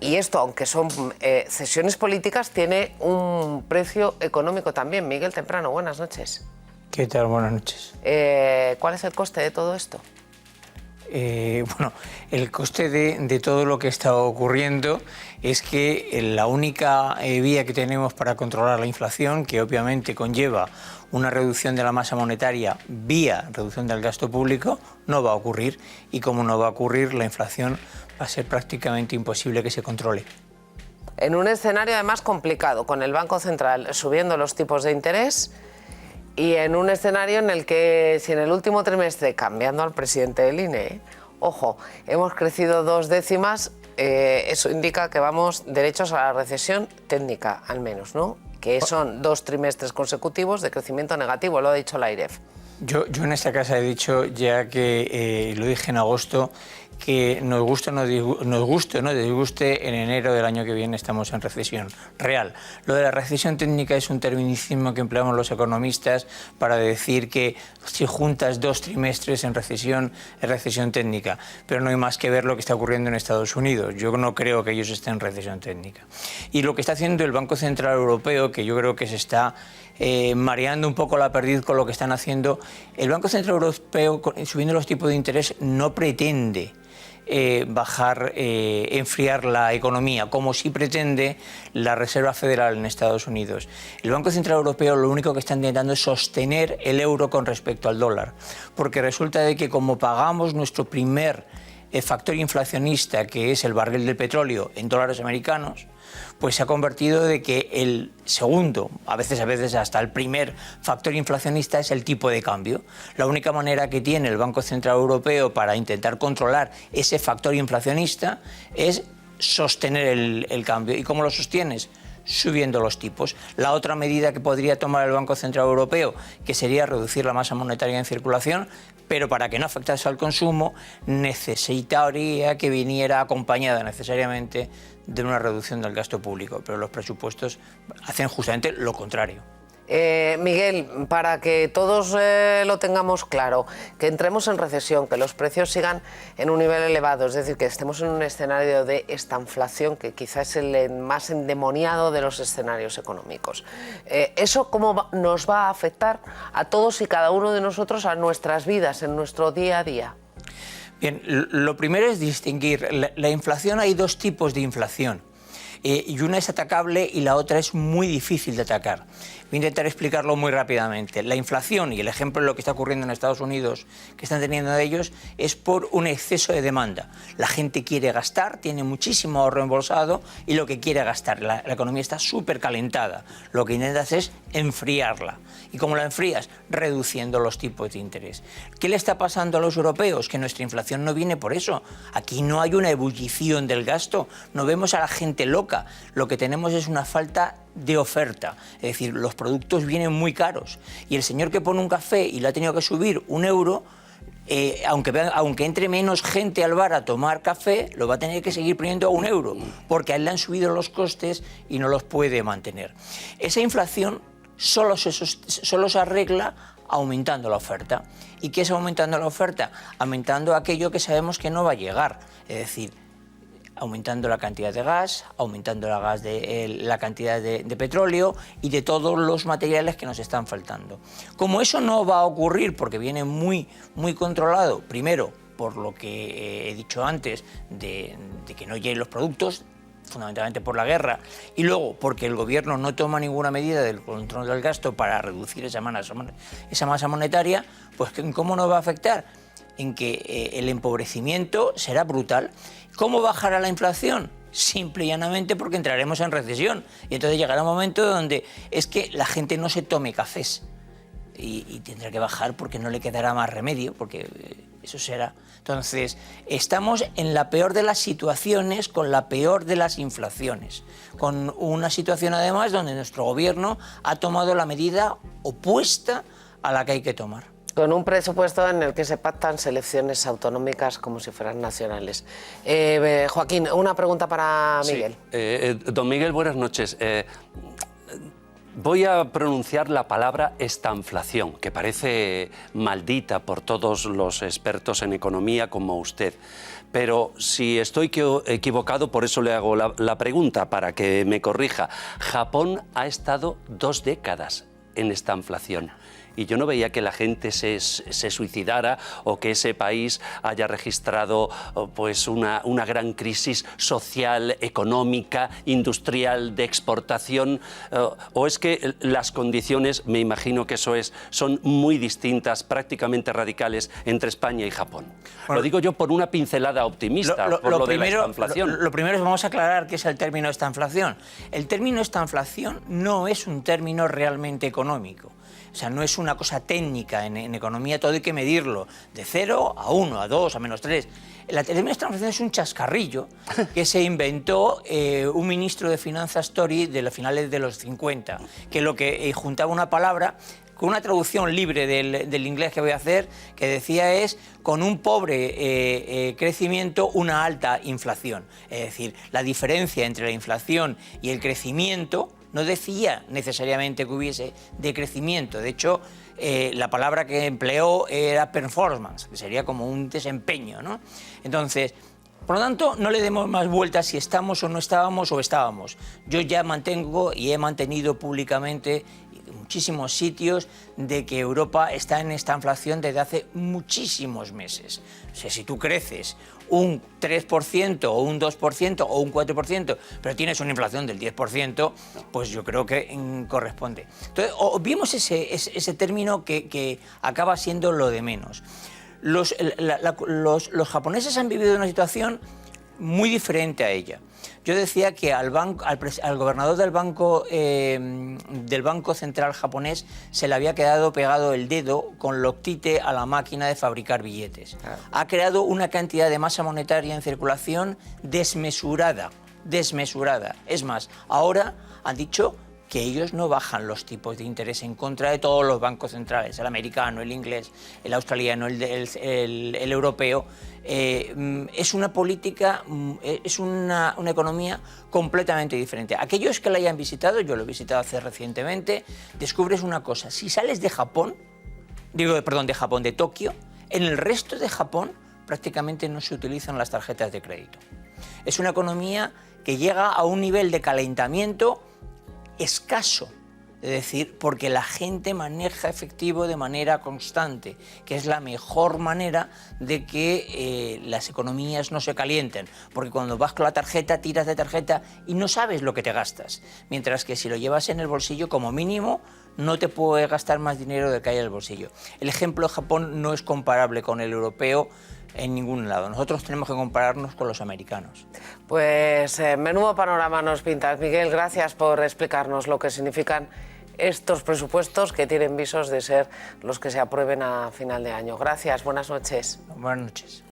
Y esto, aunque son cesiones políticas, tiene un precio económico también. Miguel Temprano, buenas noches. ¿Qué tal? Buenas noches. ¿Cuál es el coste de todo esto? Bueno, el coste de todo lo que está ocurriendo es que la única vía que tenemos para controlar la inflación, que obviamente conlleva una reducción de la masa monetaria vía reducción del gasto público, no va a ocurrir. Y como no va a ocurrir, la inflación va a ser prácticamente imposible que se controle. En un escenario además complicado, con el Banco Central subiendo los tipos de interés y en un escenario en el que, si en el último trimestre, cambiando al presidente del INE, ojo, hemos crecido 2 décimas, eso indica que vamos derechos a la recesión técnica, al menos, ¿no? Que son 2 trimestres consecutivos de crecimiento negativo, lo ha dicho la AIREF. Yo en esta casa he dicho, ya que lo dije en agosto, que nos guste o no disguste, en enero del año que viene estamos en recesión real. Lo de la recesión técnica es un terminismo que empleamos los economistas para decir que si juntas 2 trimestres en recesión, es recesión técnica. Pero no hay más que ver lo que está ocurriendo en Estados Unidos. Yo no creo que ellos estén en recesión técnica. Y lo que está haciendo el Banco Central Europeo, que yo creo que se está mareando un poco la perdiz con lo que están haciendo, el Banco Central Europeo, subiendo los tipos de interés, no pretende enfriar la economía, como sí pretende la Reserva Federal en Estados Unidos. El Banco Central Europeo lo único que está intentando es sostener el euro con respecto al dólar, porque resulta de que como pagamos nuestro primer factor inflacionista, que es el barril del petróleo, en dólares americanos, pues se ha convertido de que el segundo, a veces hasta el primer factor inflacionista es el tipo de cambio. La única manera que tiene el Banco Central Europeo para intentar controlar ese factor inflacionista es sostener el cambio. ¿Y cómo lo sostienes? Subiendo los tipos. La otra medida que podría tomar el Banco Central Europeo, que sería reducir la masa monetaria en circulación, pero para que no afectase al consumo, necesitaría que viniera acompañada necesariamente de una reducción del gasto público. Pero los presupuestos hacen justamente lo contrario. Miguel, para que todos lo tengamos claro, que entremos en recesión, que los precios sigan en un nivel elevado, es decir, que estemos en un escenario de estanflación, que quizás es el más endemoniado de los escenarios económicos. ¿Eso cómo nos va a afectar a todos y cada uno de nosotros, a nuestras vidas, en nuestro día a día? Bien, lo primero es distinguir. La inflación, hay 2 tipos de inflación. Y una es atacable y la otra es muy difícil de atacar. Voy a intentar explicarlo muy rápidamente. La inflación, y el ejemplo de lo que está ocurriendo en Estados Unidos, que están teniendo de ellos, es por un exceso de demanda. La gente quiere gastar, tiene muchísimo ahorro embolsado y lo que quiere gastar. La economía está súper calentada. Lo que intentas es enfriarla. ¿Y cómo la enfrías? Reduciendo los tipos de interés. ¿Qué le está pasando a los europeos? Que nuestra inflación no viene por eso. Aquí no hay una ebullición del gasto. No vemos a la gente loca. Lo que tenemos es una falta de oferta, es decir, los productos vienen muy caros y el señor que pone un café y le ha tenido que subir 1 euro, aunque entre menos gente al bar a tomar café, lo va a tener que seguir poniendo a 1 euro, porque a él le han subido los costes y no los puede mantener. Esa inflación solo se arregla aumentando la oferta. ¿Y qué es aumentando la oferta? Aumentando aquello que sabemos que no va a llegar, es decir, aumentando la cantidad de gas, aumentando la cantidad de petróleo y de todos los materiales que nos están faltando. Como eso no va a ocurrir porque viene muy controlado, primero por lo que he dicho antes, de que no lleguen los productos, fundamentalmente por la guerra, y luego porque el gobierno no toma ninguna medida del control del gasto para reducir esa masa monetaria, pues ¿cómo nos va a afectar? En que el empobrecimiento será brutal. ¿Cómo bajará la inflación? Simple y llanamente porque entraremos en recesión. Y entonces llegará un momento donde es que la gente no se tome cafés. Y tendrá que bajar porque no le quedará más remedio, porque eso será. Entonces, estamos en la peor de las situaciones, con la peor de las inflaciones. Con una situación además donde nuestro gobierno ha tomado la medida opuesta a la que hay que tomar. Con un presupuesto en el que se pactan selecciones autonómicas como si fueran nacionales. Joaquín, una pregunta para Miguel. Sí. Don Miguel, buenas noches. Voy a pronunciar la palabra estanflación, que parece maldita por todos los expertos en economía como usted. pero si estoy equivocado, por eso le hago la pregunta, para que me corrija. Japón ha estado 2 décadas en esta inflación. Y yo no veía que la gente se suicidara o que ese país haya registrado pues una gran crisis social, económica, industrial, de exportación. ¿O es que las condiciones, me imagino que eso es, son muy distintas, prácticamente radicales, entre España y Japón? Bueno, lo digo yo por una pincelada optimista, por lo de la estanflación. Lo primero es, vamos a aclarar qué es el término estanflación. El término estanflación no es un término realmente económico. O sea, no es una cosa técnica. En economía todo hay que medirlo de 0 a 1, a 2, a -3. El término estanflación es un chascarrillo que se inventó un ministro de finanzas Tory de los finales de los 50, que lo que juntaba una palabra con una traducción libre del inglés que voy a hacer, que decía es con un pobre crecimiento, una alta inflación. Es decir, la diferencia entre la inflación y el crecimiento no decía necesariamente que hubiese decrecimiento. De hecho, la palabra que empleó era performance, que sería como un desempeño, ¿no? Entonces, por lo tanto, no le demos más vueltas si estamos o no estábamos o estábamos. Yo ya mantengo y he mantenido públicamente en muchísimos sitios de que Europa está en esta inflación desde hace muchísimos meses. O sea, si tú creces un 3% o un 2% o un 4%, pero tienes una inflación del 10%, pues yo creo que corresponde. Entonces, obviemos ese término que acaba siendo lo de menos. Los japoneses han vivido una situación muy diferente a ella. Yo decía que al gobernador del Banco Central japonés se le había quedado pegado el dedo con loctite a la máquina de fabricar billetes. Claro. Ha creado una cantidad de masa monetaria en circulación desmesurada. Es más, ahora han dicho que ellos no bajan los tipos de interés en contra de todos los bancos centrales, el americano, el inglés, el australiano, el europeo. Es una política, es una economía completamente diferente. Aquellos que la hayan visitado, yo lo he visitado recientemente, descubres una cosa: si sales de Japón, de Tokio, en el resto de Japón prácticamente no se utilizan las tarjetas de crédito. Es una economía que llega a un nivel de calentamiento escaso, es decir, porque la gente maneja efectivo de manera constante, que es la mejor manera de que las economías no se calienten, porque cuando vas con la tarjeta, tiras de tarjeta y no sabes lo que te gastas, mientras que si lo llevas en el bolsillo, como mínimo, no te puedes gastar más dinero del que hay en el bolsillo. El ejemplo de Japón no es comparable con el europeo en ningún lado. Nosotros tenemos que compararnos con los americanos. Pues menudo panorama nos pintas, Miguel. Gracias por explicarnos lo que significan estos presupuestos que tienen visos de ser los que se aprueben a final de año. Gracias, buenas noches. Buenas noches.